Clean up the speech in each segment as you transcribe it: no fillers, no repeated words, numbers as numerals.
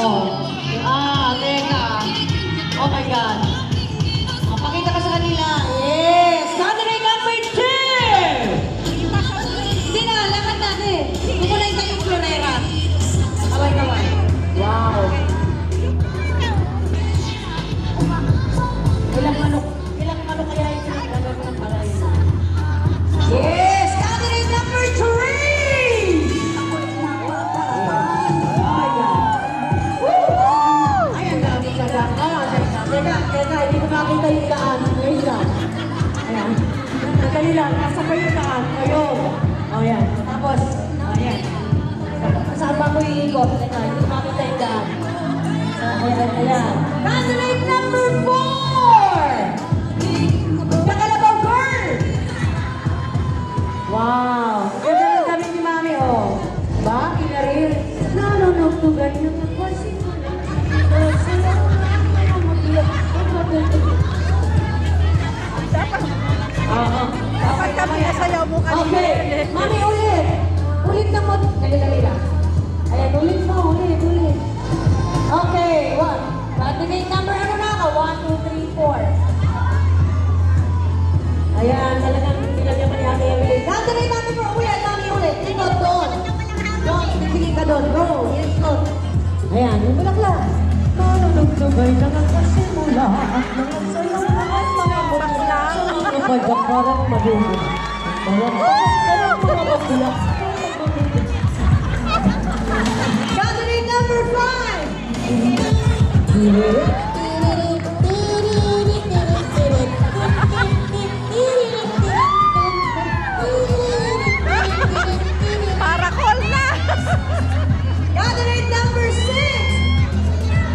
Oh. Teka. Oh my God. Oh, pakita ka sa kanila. Yes! Candidate number 2! Hindi na, lakad natin. Kukulay kayong florera. Kaway. Wow. Ilang ano kaya yung pinagdagag ng palay? Yes! Candidate number 3! Teka, hindi ko makita yung daan. Ngayon lang. Ayan. Madali lang, nasa pa yung daan. Ayun. O, yan. Tapos, ayan. Saan ba ko iikot? Teka, hindi ko makita yung daan. Ayan. Candidate number 4! The Kalabaw Girl! Wow! Ganda ng damit ni Mami, oh. Ba? Kinarir? Nanonog to ganyan. Dapat kami nasayaw mo kanina. Okay. Mami, ulit. Ulit na mo. Dali lang. Ayan, ulit mo. Ulit. Okay. Candidate number ano na ka? 1, 2, 3, 4. Ayan, talagang pinagyan mo ni Ate Evelyn. Candidate number 4. Ulit, Mami, ulit. Ikot doon. Doon, pipili ka doon. Go. Ikot. Ayan, yung bulakla. Nalulugtugay na nagkasimula at nangasalang ang mga bakla. Kapagak parang madugo. Parang mga bakla. Candidate number 5! Para call na! Candidate number 6!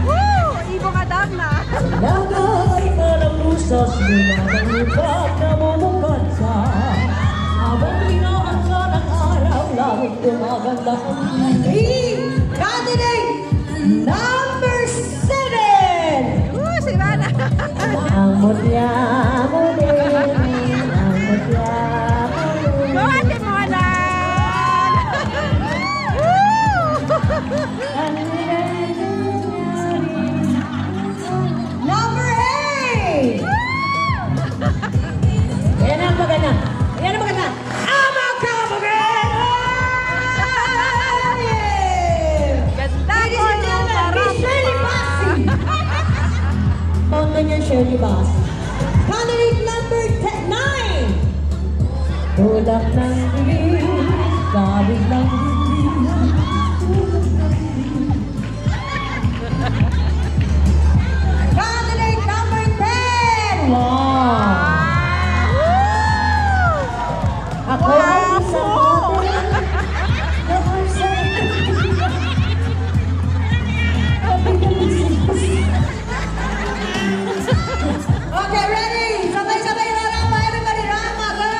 Woo! Ibong Adam na! Lagay ka ng lusas mula ng lupag na mumukad sa habang inaansa ng araw langit gumaganda ang hili. Candidate number 7! Si Rana! Ang mutya muli, ang mutya muli. Go Ate Molan! Number 8! Yan ang maganda. Ganda ko! Fountain niya, Shirley Bass. Candidate number 9! Tulak ng dilim, kabig ng dilim. Candidate number 10! Wow! Ako ay isang model. Okay, ready? Sabay-sabay na Rama. Everybody, Rama, go!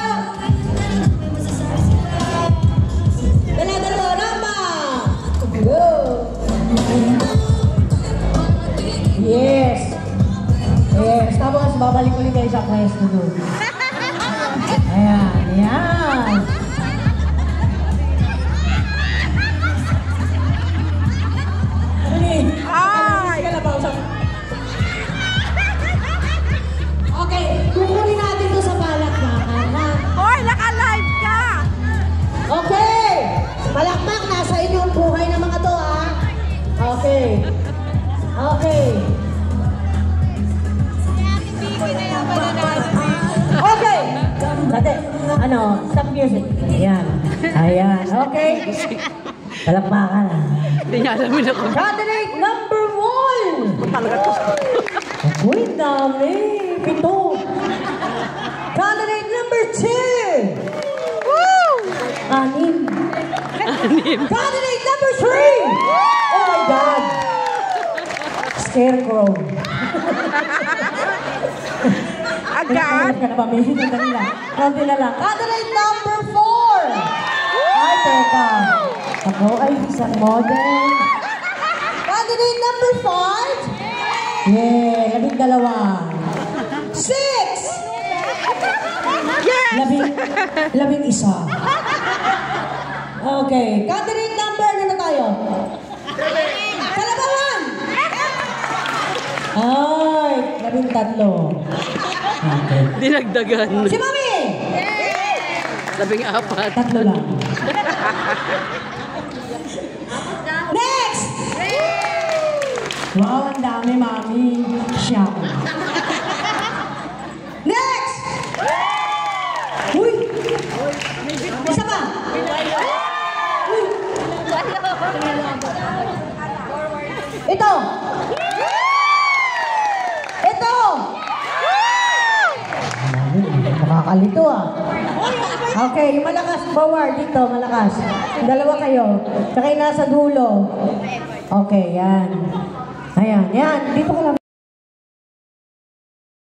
Dala-dala, Rama! Go! Yes! Yes, tapos babalik ulit kayo sa pwesto doon. Ayan. Ay! Okay, kukunin natin to sa palakpakan, ha? Hoy, naka-live ka! Okay! Palakpak, nasa inyong buhay ng mga to, ha? Okay. Okay! Dati, stop music. Ayan. Okay. Palakpakan. Hindi niya alam mo na kung Candidate number 1! talaga to. Uy, dami. 7. Candidate number 2! Woo! 6. Candidate number 3! Oh my God! Scarecrow. Agad? Ka na ba? May hinandang lang. Konti na lang. Candidate number 4! Ay, teka. Ako ay isang model. Candidate number 5? Yeah, 12. 6! Yes! 11. Okay. Candidate number, ano na tayo? Kalabawan! tatlo. Okay. Dinagdagan. Si Mami! 14. Tatlo lang. Next! Wow, ang dami, Mami. Siyam. Next! Uy! Isa pa! Uy! Ito! Ito! Nakakalito ah. Okay, yung malakas, forward dito, malakas. Dalawa kayo. Tsaka yung nasa dulo. Okay, yan. Ayan, yan. Dito ka lang.